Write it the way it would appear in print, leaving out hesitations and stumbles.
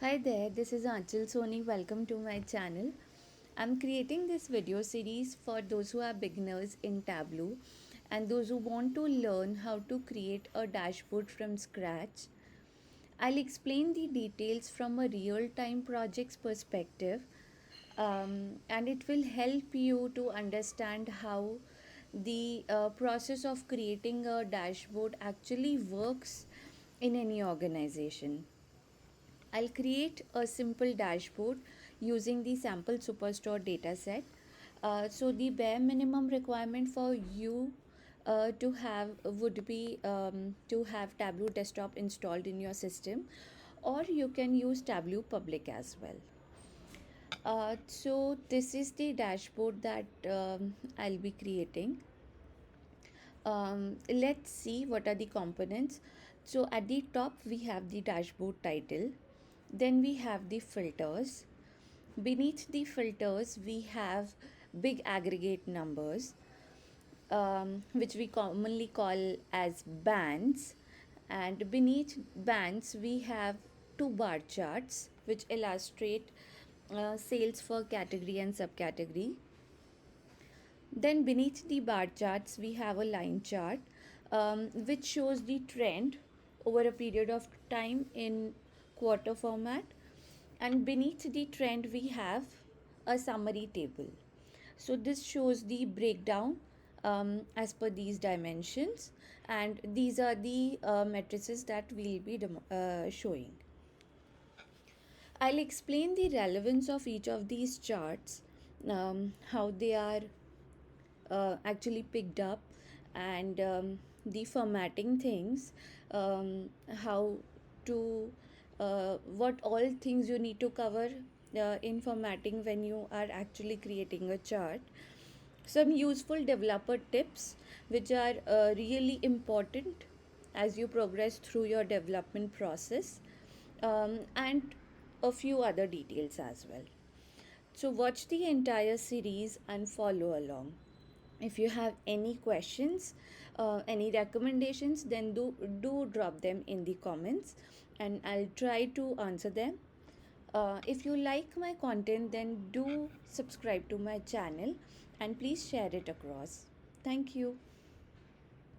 Hi there, this is Anchal Soni. Welcome to my channel. I'm creating this video series for those who are beginners in Tableau and those who want to learn how to create a dashboard from scratch. I'll explain the details from a real time project's perspective, and it will help you to understand how the process of creating a dashboard actually works in any organization. I'll create a simple dashboard using the sample superstore dataset. So the bare minimum requirement for you to have would be to have Tableau desktop installed in your system, or you can use Tableau public as well. So this is the dashboard that I'll be creating. Let's see what are the components. So at the top we have the dashboard title, then we have the filters. Beneath the filters we have big aggregate numbers, which we commonly call as bands, and beneath bands we have two bar charts which illustrate sales for category and subcategory. Then beneath the bar charts, we have a line chart, which shows the trend over a period of time in quarter format. And beneath the trend, we have a summary table. So this shows the breakdown as per these dimensions, and these are the matrices that we'll be showing. I'll explain the relevance of each of these charts, how they are actually picked up, and the formatting things, how to what all things you need to cover in formatting when you are actually creating a chart, some useful developer tips which are really important as you progress through your development process, and a few other details as well. So watch the entire series and follow along. If you have any questions, any recommendations, then do drop them in the comments and I'll try to answer them. If you like my content, then do subscribe to my channel and please share it across. Thank you.